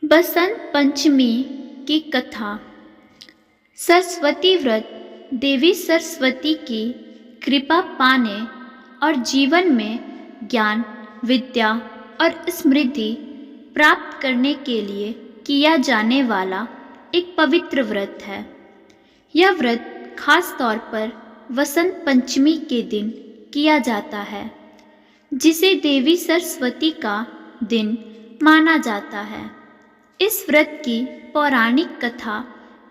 बसंत पंचमी की कथा। सरस्वती व्रत देवी सरस्वती की कृपा पाने और जीवन में ज्ञान, विद्या और समृद्धि प्राप्त करने के लिए किया जाने वाला एक पवित्र व्रत है। यह व्रत खास तौर पर वसंत पंचमी के दिन किया जाता है, जिसे देवी सरस्वती का दिन माना जाता है। इस व्रत की पौराणिक कथा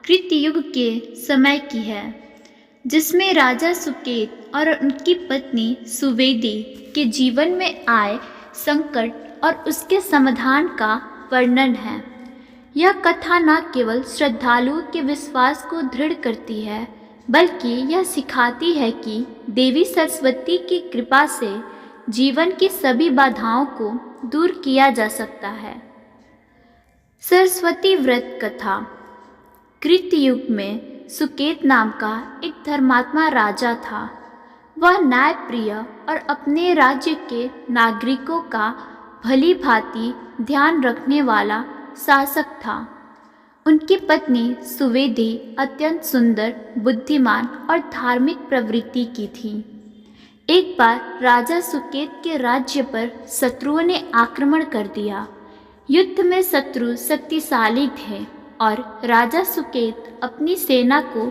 कृतयुग के समय की है, जिसमें राजा सुकेत और उनकी पत्नी सुवेदी के जीवन में आए संकट और उसके समाधान का वर्णन है। यह कथा न केवल श्रद्धालुओं के विश्वास को दृढ़ करती है, बल्कि यह सिखाती है कि देवी सरस्वती की कृपा से जीवन की सभी बाधाओं को दूर किया जा सकता है। सरस्वती व्रत कथा। कृतयुग में सुकेत नाम का एक धर्मात्मा राजा था। वह न्यायप्रिय और अपने राज्य के नागरिकों का भली भांति ध्यान रखने वाला शासक था। उनकी पत्नी सुवेदी अत्यंत सुंदर, बुद्धिमान और धार्मिक प्रवृत्ति की थी। एक बार राजा सुकेत के राज्य पर शत्रुओं ने आक्रमण कर दिया। युद्ध में शत्रु शक्तिशाली थे और राजा सुकेत अपनी सेना को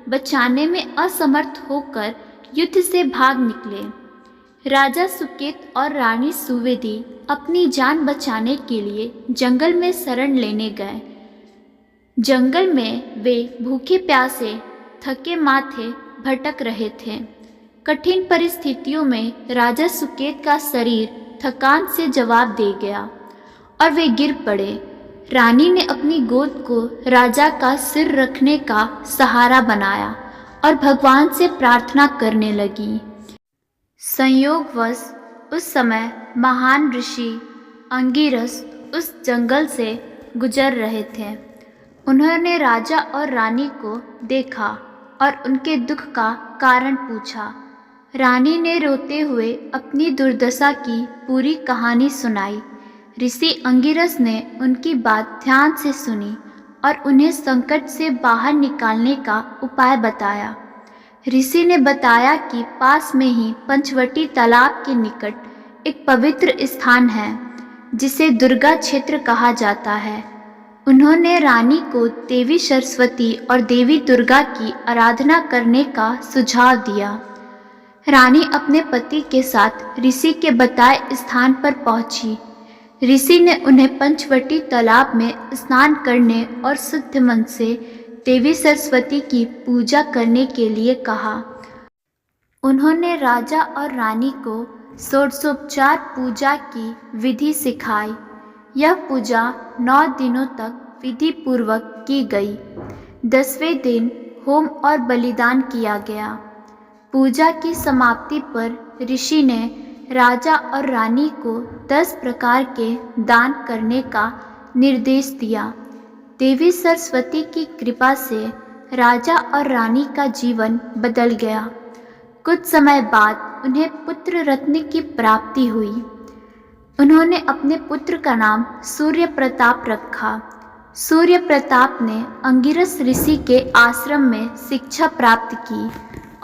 बचाने में असमर्थ होकर युद्ध से भाग निकले। राजा सुकेत और रानी सुवेदी अपनी जान बचाने के लिए जंगल में शरण लेने गए। जंगल में वे भूखे प्यासे, थके माथे भटक रहे थे। कठिन परिस्थितियों में राजा सुकेत का शरीर थकान से जवाब दे गया और वे गिर पड़े। रानी ने अपनी गोद को राजा का सिर रखने का सहारा बनाया और भगवान से प्रार्थना करने लगी। संयोगवश उस समय महान ऋषि अंगिरस उस जंगल से गुजर रहे थे। उन्होंने राजा और रानी को देखा और उनके दुख का कारण पूछा। रानी ने रोते हुए अपनी दुर्दशा की पूरी कहानी सुनाई। ऋषि अंगिरस ने उनकी बात ध्यान से सुनी और उन्हें संकट से बाहर निकालने का उपाय बताया। ऋषि ने बताया कि पास में ही पंचवटी तालाब के निकट एक पवित्र स्थान है, जिसे दुर्गा क्षेत्र कहा जाता है। उन्होंने रानी को देवी सरस्वती और देवी दुर्गा की आराधना करने का सुझाव दिया। रानी अपने पति के साथ ऋषि के बताए स्थान पर पहुंची। ऋषि ने उन्हें पंचवटी तालाब में स्नान करने और शुद्ध मन से देवी सरस्वती की पूजा करने के लिए कहा। उन्होंने राजा और रानी को षोडशोपचार पूजा की विधि सिखाई। यह पूजा 9 दिनों तक विधि पूर्वक की गई। 10वें दिन होम और बलिदान किया गया। पूजा की समाप्ति पर ऋषि ने राजा और रानी को 10 प्रकार के दान करने का निर्देश दिया। देवी सरस्वती की कृपा से राजा और रानी का जीवन बदल गया। कुछ समय बाद उन्हें पुत्र रत्न की प्राप्ति हुई। उन्होंने अपने पुत्र का नाम सूर्य प्रताप रखा। सूर्य प्रताप ने अंगिरस ऋषि के आश्रम में शिक्षा प्राप्त की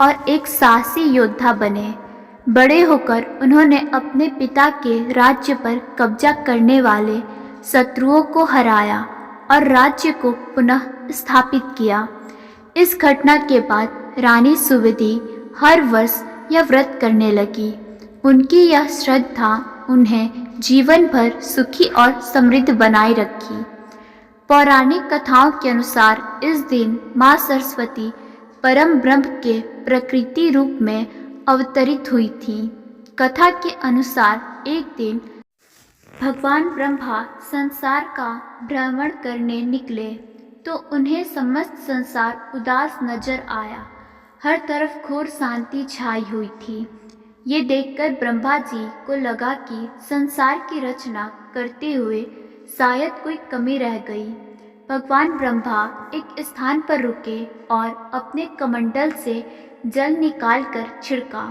और एक साहसी योद्धा बने। बड़े होकर उन्होंने अपने पिता के राज्य पर कब्जा करने वाले शत्रुओं को हराया और राज्य को पुनः स्थापित किया। इस घटना के बाद रानी सुवेदी हर वर्ष यह व्रत करने लगी। उनकी यह श्रद्धा उन्हें जीवन भर सुखी और समृद्ध बनाए रखी। पौराणिक कथाओं के अनुसार इस दिन माँ सरस्वती परम ब्रह्म के प्रकृति रूप में अवतरित हुई थी। कथा के अनुसार एक दिन भगवान ब्रह्मा संसार का भ्रमण करने निकले तो उन्हें समस्त संसार उदास नजर आया। हर तरफ घोर शांति छाई हुई थी। ये देखकर ब्रह्मा जी को लगा कि संसार की रचना करते हुए शायद कोई कमी रह गई। भगवान ब्रह्मा एक स्थान पर रुके और अपने कमंडल से जल निकालकर छिड़का।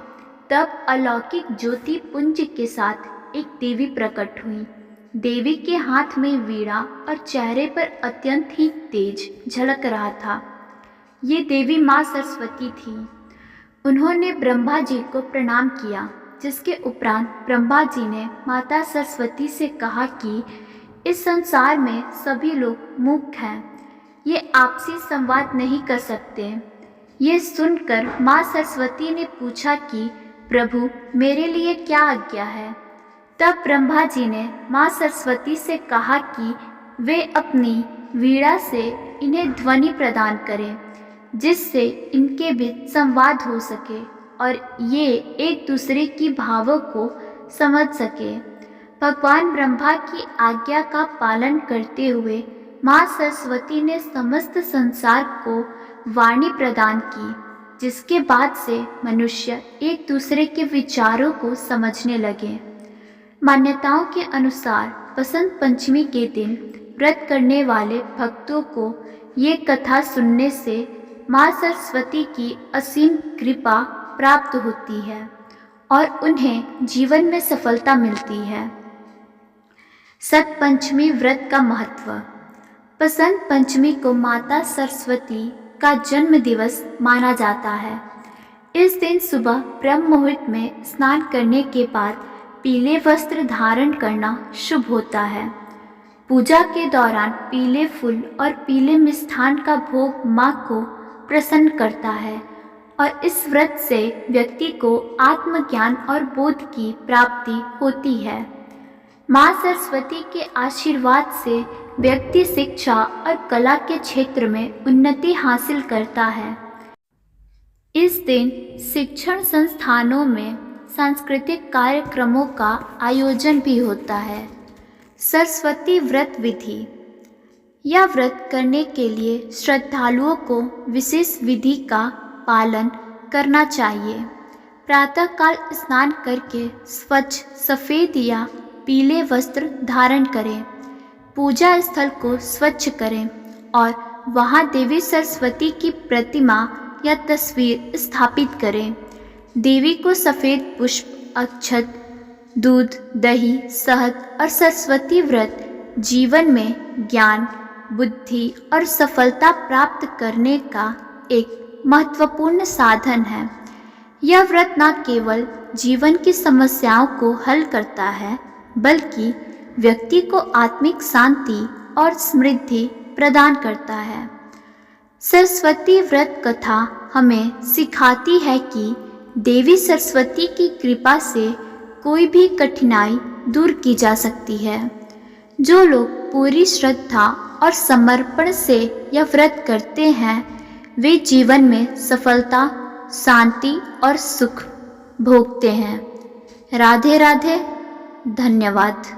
तब अलौकिक ज्योति पुंज के साथ एक देवी प्रकट हुई। देवी के हाथ में वीणा और चेहरे पर अत्यंत ही तेज झलक रहा था। ये देवी माँ सरस्वती थी। उन्होंने ब्रह्मा जी को प्रणाम किया, जिसके उपरांत ब्रह्मा जी ने माता सरस्वती से कहा कि इस संसार में सभी लोग मूक हैं, ये आपसी संवाद नहीं कर सकते। ये सुनकर माँ सरस्वती ने पूछा कि प्रभु, मेरे लिए क्या आज्ञा है। तब ब्रह्मा जी ने माँ सरस्वती से कहा कि वे अपनी वीणा से इन्हें ध्वनि प्रदान करें, जिससे इनके बीच संवाद हो सके और ये एक दूसरे की भावों को समझ सके। भगवान ब्रह्मा की आज्ञा का पालन करते हुए माँ सरस्वती ने समस्त संसार को वाणी प्रदान की, जिसके बाद से मनुष्य एक दूसरे के विचारों को समझने लगे। मान्यताओं के अनुसार बसंत पंचमी के दिन व्रत करने वाले भक्तों को ये कथा सुनने से माँ सरस्वती की असीम कृपा प्राप्त होती है और उन्हें जीवन में सफलता मिलती है। सत पंचमी व्रत का महत्व। बसंत पंचमी को माता सरस्वती का जन्म दिवस माना जाता है। इस दिन सुबह ब्रह्म मुहूर्त में स्नान करने के बाद पीले वस्त्र धारण करना शुभ होता है। पूजा के दौरान पीले फूल और पीले मिष्ठान का भोग माँ को प्रसन्न करता है और इस व्रत से व्यक्ति को आत्मज्ञान और बोध की प्राप्ति होती है। माँ सरस्वती के आशीर्वाद से व्यक्ति शिक्षा और कला के क्षेत्र में उन्नति हासिल करता है। इस दिन शिक्षण संस्थानों में सांस्कृतिक कार्यक्रमों का आयोजन भी होता है। सरस्वती व्रत विधि। यह व्रत करने के लिए श्रद्धालुओं को विशेष विधि का पालन करना चाहिए। प्रातःकाल स्नान करके स्वच्छ सफ़ेद या पीले वस्त्र धारण करें। पूजा स्थल को स्वच्छ करें और वहां देवी सरस्वती की प्रतिमा या तस्वीर स्थापित करें। देवी को सफ़ेद पुष्प, अक्षत, दूध, दही, शहद और सरस्वती व्रत जीवन में ज्ञान, बुद्धि और सफलता प्राप्त करने का एक महत्वपूर्ण साधन है। यह व्रत न केवल जीवन की समस्याओं को हल करता है, बल्कि व्यक्ति को आत्मिक शांति और समृद्धि प्रदान करता है। सरस्वती व्रत कथा हमें सिखाती है कि देवी सरस्वती की कृपा से कोई भी कठिनाई दूर की जा सकती है। जो लोग पूरी श्रद्धा और समर्पण से यह व्रत करते हैं, वे जीवन में सफलता, शांति और सुख भोगते हैं। राधे राधे। धन्यवाद।